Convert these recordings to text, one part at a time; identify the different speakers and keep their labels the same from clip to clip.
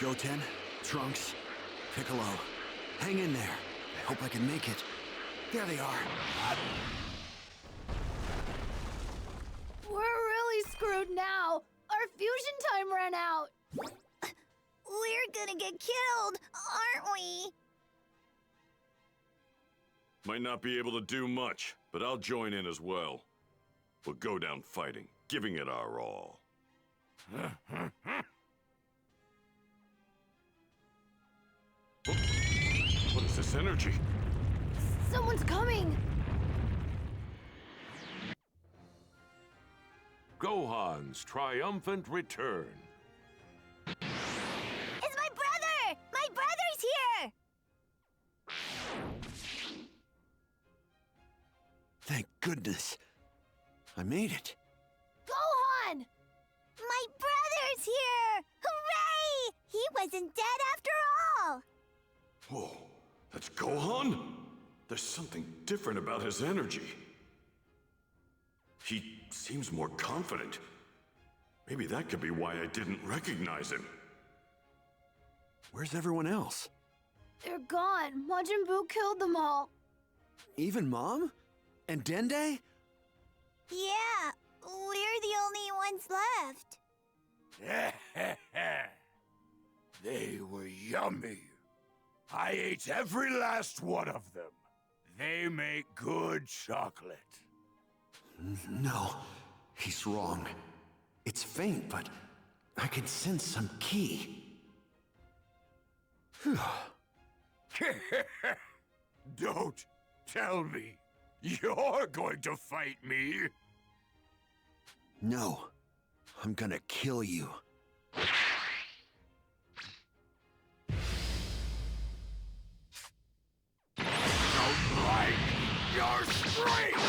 Speaker 1: Goten, Trunks, Piccolo, hang in there. I hope I can make it. There they are.
Speaker 2: We're really screwed now. Our fusion time ran out.
Speaker 3: We're gonna get killed, aren't we?
Speaker 4: Might not be able to do much, but I'll join in as well. We'll go down fighting, giving it our all. What is this energy?
Speaker 2: Someone's coming.
Speaker 4: Gohan's triumphant return.
Speaker 3: It's my brother! My brother's here!
Speaker 1: Thank goodness. I made it.
Speaker 2: Gohan!
Speaker 3: My brother's here! Hooray! He wasn't dead after all!
Speaker 4: Whoa, that's Gohan? There's something different about his energy. He seems more confident. Maybe that could be why I didn't recognize him.
Speaker 1: Where's everyone else?
Speaker 2: They're gone. Majin Buu killed them all.
Speaker 1: Even Mom? And Dende?
Speaker 3: Yeah, we're the only ones left.
Speaker 5: They were yummy. I ate every last one of them. They make good chocolate.
Speaker 1: No, he's wrong. It's faint, but I can sense some ki.
Speaker 5: Don't tell me you're going to fight me.
Speaker 1: No, I'm gonna kill you.
Speaker 5: Don't like your strength.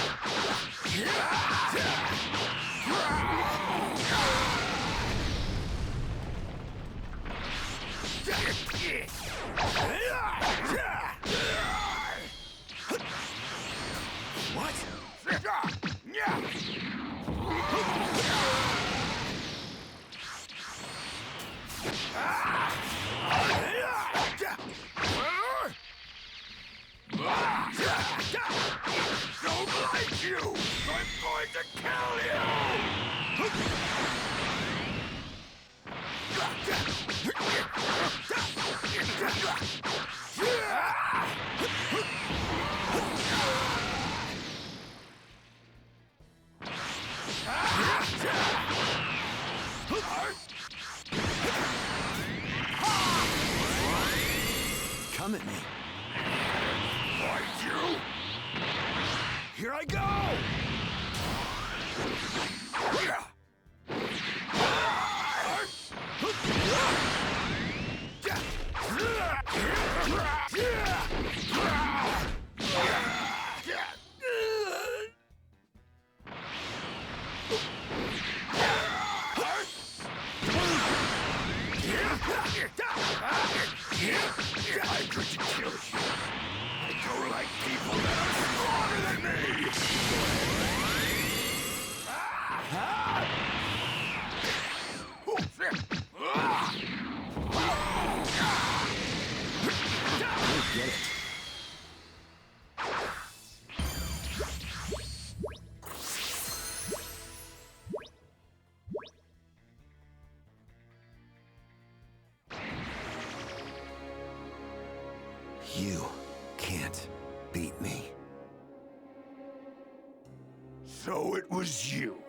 Speaker 1: What?
Speaker 5: Don't like you! I'm going to kill
Speaker 1: Come at me.
Speaker 5: Fight you?
Speaker 1: Here I go!
Speaker 5: I'm going to kill you. I don't like people that are stronger than me!
Speaker 1: Get it. You can't beat me.
Speaker 5: So it was you.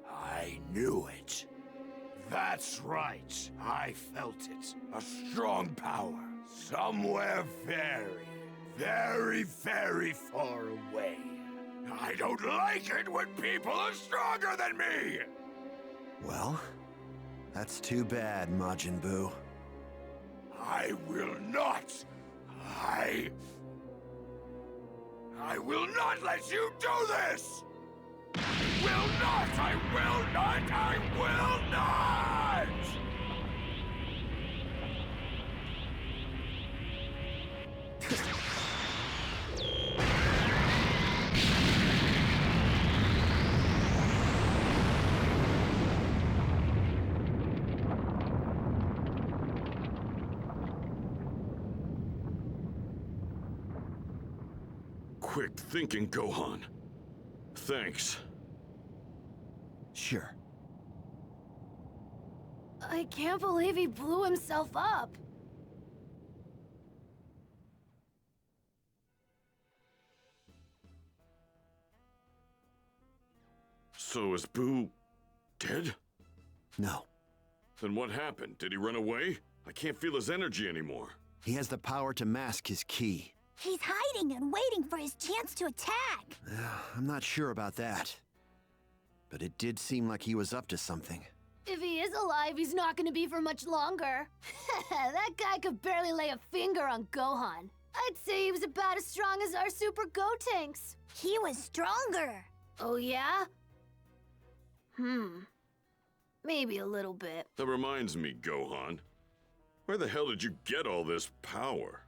Speaker 5: I knew it. That's right. I felt it. A strong power. Somewhere very, very, very far away. I don't like it when people are stronger than me!
Speaker 1: Well, that's too bad, Majin Buu.
Speaker 5: I will not. I will not let you do this! Will not! I will not! I will not!
Speaker 4: quick thinking, Gohan. Thanks.
Speaker 1: Sure.
Speaker 2: I can't believe he blew himself up.
Speaker 4: So is Boo dead?
Speaker 1: No.
Speaker 4: Then what happened? Did he run away? I can't feel his energy anymore.
Speaker 1: He has the power to mask his ki.
Speaker 3: He's hiding and waiting for his chance to attack.
Speaker 1: I'm not sure about that. But it did seem like he was up to something.
Speaker 2: If he is alive, he's not gonna be for much longer. That guy could barely lay a finger on Gohan. I'd say he was about as strong as our Super Gotenks.
Speaker 3: He was stronger.
Speaker 2: Oh yeah? Maybe a little bit.
Speaker 4: That reminds me, Gohan. Where the hell did you get all this power?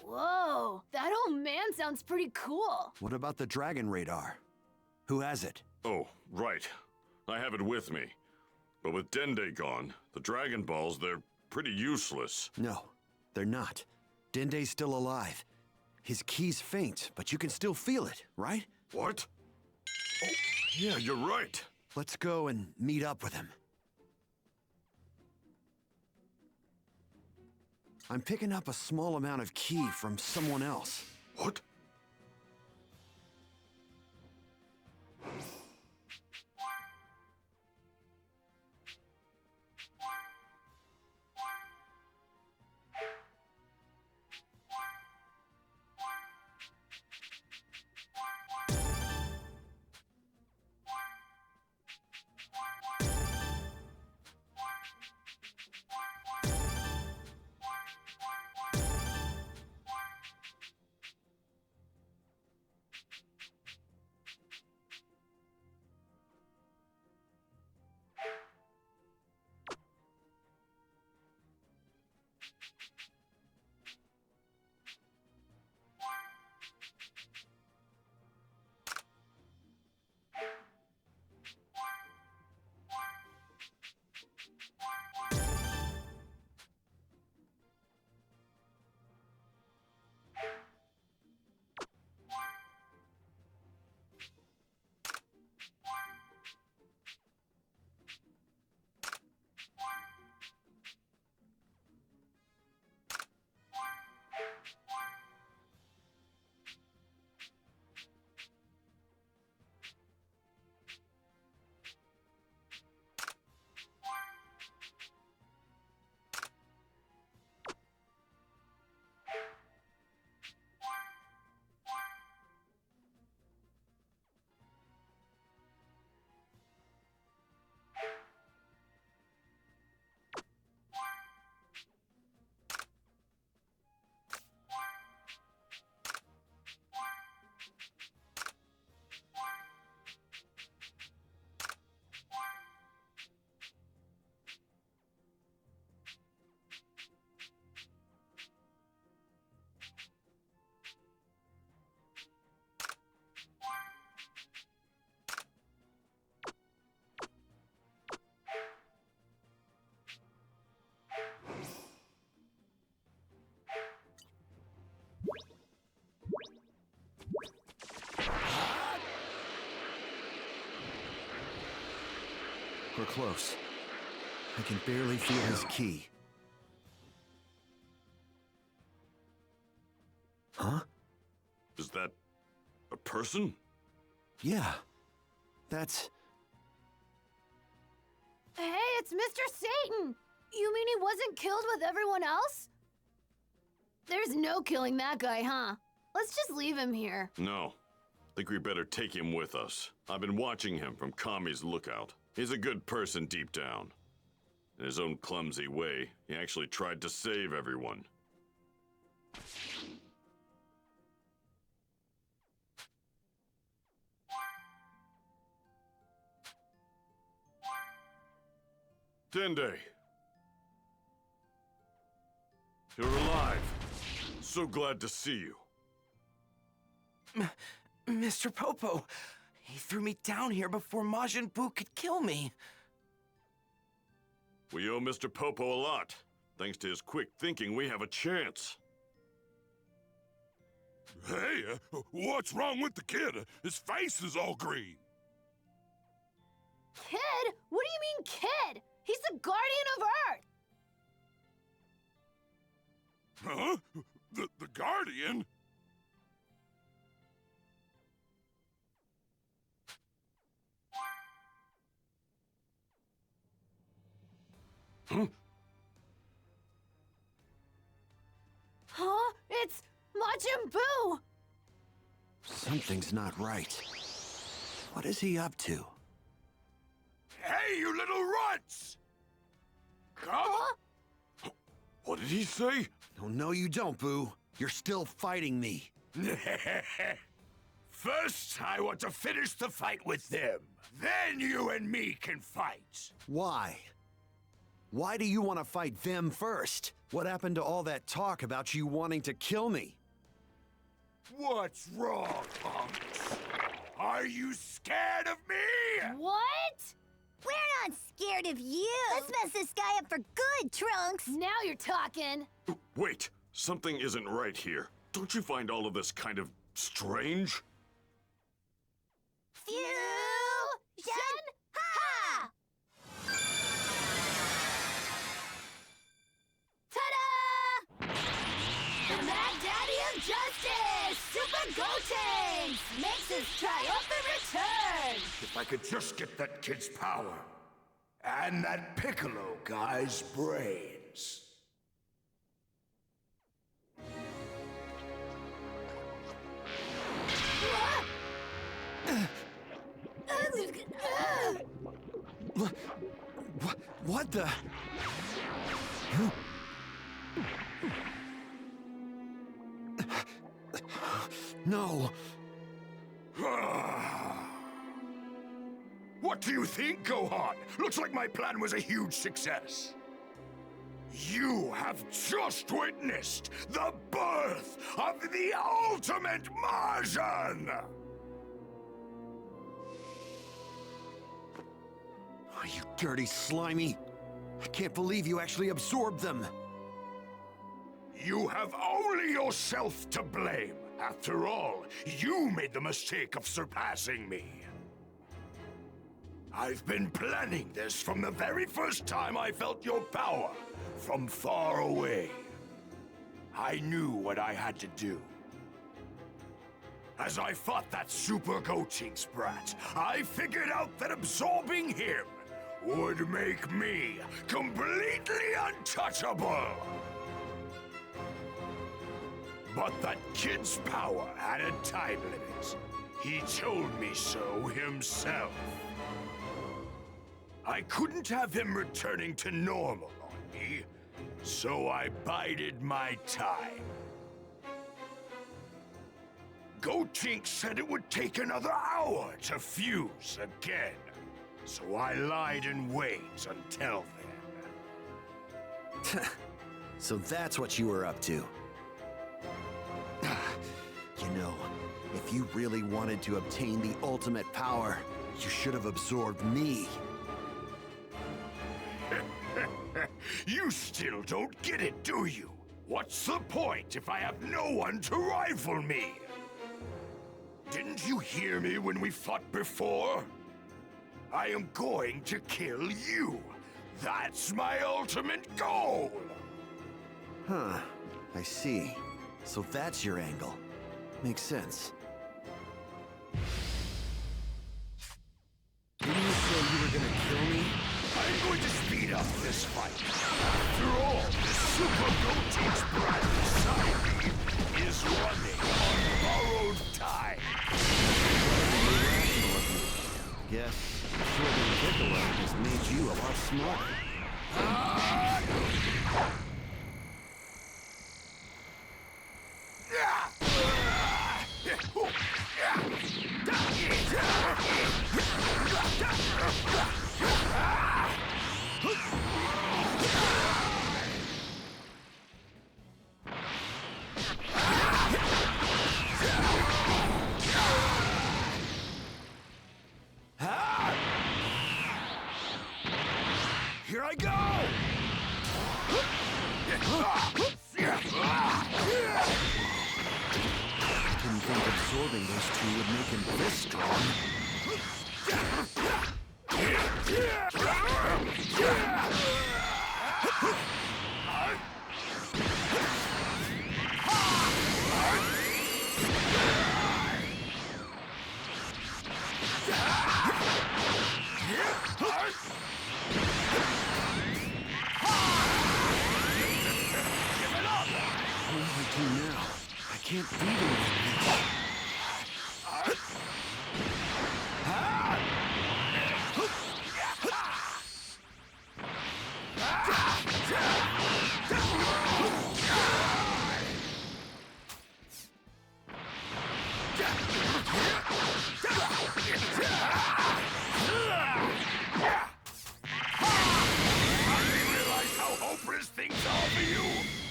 Speaker 2: Whoa, that old man sounds pretty cool.
Speaker 1: What about the Dragon Radar? Who has it?
Speaker 4: Oh, right. I have it with me. But with Dende gone, the Dragon Balls, they're pretty useless.
Speaker 1: No, they're not. Dende's still alive. His ki's faint, but you can still feel it, right?
Speaker 4: What? Oh, yeah, you're right.
Speaker 1: Let's go and meet up with him. I'm picking up a small amount of ki from someone else.
Speaker 4: What?
Speaker 1: We're close. I can barely feel his ki. Huh?
Speaker 4: Is that a person?
Speaker 1: Yeah. That's...
Speaker 2: Hey, it's Mr. Satan! You mean he wasn't killed with everyone else? There's no killing that guy, huh? Let's just leave him here.
Speaker 4: No. Think we better take him with us. I've been watching him from Kami's lookout. He's a good person deep down. In his own clumsy way, he actually tried to save everyone. Dende! You're alive. So glad to see you.
Speaker 6: Mr. Popo, he threw me down here before Majin Buu could kill me.
Speaker 4: We owe Mr. Popo a lot. Thanks to his quick thinking, we have a chance.
Speaker 5: Hey, what's wrong with the kid? His face is all green.
Speaker 2: Kid? What do you mean, kid? He's the guardian of Earth!
Speaker 5: Huh? The Guardian? Huh?
Speaker 2: Huh? It's Majin Buu!
Speaker 1: Something's not right. What is he up to?
Speaker 5: Hey, you little runts! Come!
Speaker 2: Huh?
Speaker 4: What did he say?
Speaker 1: Oh, no, you don't, Boo. You're still fighting me.
Speaker 5: First, I want to finish the fight with them. Then you and me can fight.
Speaker 1: Why? Why do you want to fight them first? What happened to all that talk about you wanting to kill me?
Speaker 5: What's wrong, punks? Are you scared of me?
Speaker 2: What?
Speaker 3: We're not scared of you. Let's mess this guy up for good, Trunks.
Speaker 2: Now you're talking.
Speaker 4: Wait, something isn't right here. Don't you find all of this kind of strange?
Speaker 3: Fusion! Ha!
Speaker 2: Ta-da! The Mad Daddy of Justice, Super Gotenks, makes his triumphant return!
Speaker 5: If I could just get that kid's power. And that Piccolo guy's brains.
Speaker 1: What the? No.
Speaker 5: What do you think, Gohan? Looks like my plan was a huge success. You have just witnessed the birth of the ultimate Martian!
Speaker 1: Oh, you dirty slimy. I can't believe you actually absorbed them.
Speaker 5: You have only yourself to blame. After all, you made the mistake of surpassing me. I've been planning this from the very first time I felt your power, from far away. I knew what I had to do. As I fought that Super Gotenks brat, I figured out that absorbing him would make me completely untouchable. But that kid's power had a time limit. He told me so himself. I couldn't have him returning to normal on me, so I bided my time. Gotenks said it would take another hour to fuse again, so I lied in wait until then.
Speaker 1: So that's what you were up to. You know, if you really wanted to obtain the ultimate power, you should have absorbed me.
Speaker 5: You still don't get it, do you? What's the point if I have no one to rival me? Didn't you hear me when we fought before? I am going to kill you. That's my ultimate goal.
Speaker 1: Huh, I see. So that's your angle. Makes sense. Didn't you say you were gonna kill me?
Speaker 5: I'm going to speed up this fight. After all, the Super Gotenks brat beside me is running on borrowed time.
Speaker 1: Guess absorbing Piccolo has made you a lot smarter.
Speaker 5: Here I go!
Speaker 1: absorbing those two would make him this strong. What do I do now? I can't beat him like this.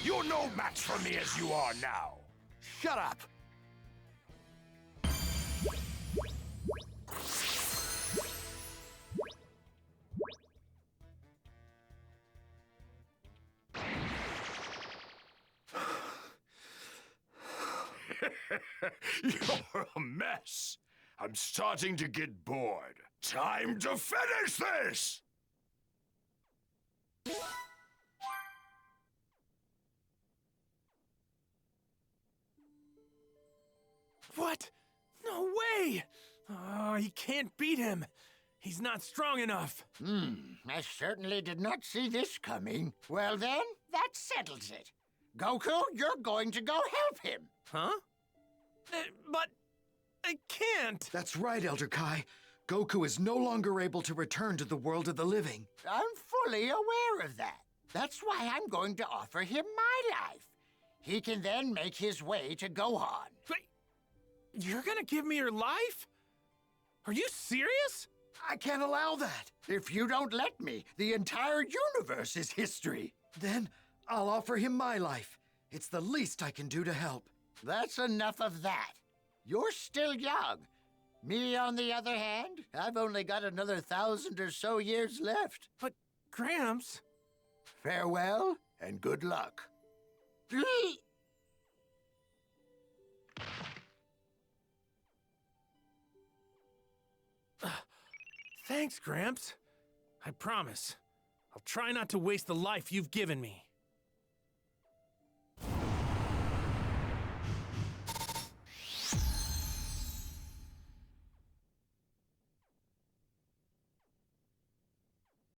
Speaker 5: You're no match for me as you are now.
Speaker 1: Shut up!
Speaker 5: You're a mess. I'm starting to get bored. Time to finish this!
Speaker 7: What? No way! Oh, he can't beat him. He's not strong enough.
Speaker 8: I certainly did not see this coming. Well then, that settles it. Goku, you're going to go help him.
Speaker 7: Huh? But I can't.
Speaker 1: That's right, Elder Kai. Goku is no longer able to return to the world of the living.
Speaker 8: I'm fully aware of that. That's why I'm going to offer him my life. He can then make his way to Gohan.
Speaker 7: But you're gonna give me your life? Are you serious?
Speaker 8: I can't allow that. If you don't let me, the entire universe is history.
Speaker 1: Then I'll offer him my life. It's the least I can do to help.
Speaker 8: That's enough of that. You're still young. Me, on the other hand, I've only got another 1,000 or so years left.
Speaker 7: But, Gramps...
Speaker 8: Farewell, and good luck.
Speaker 7: Thanks, Gramps. I promise. I'll try not to waste the life you've given me.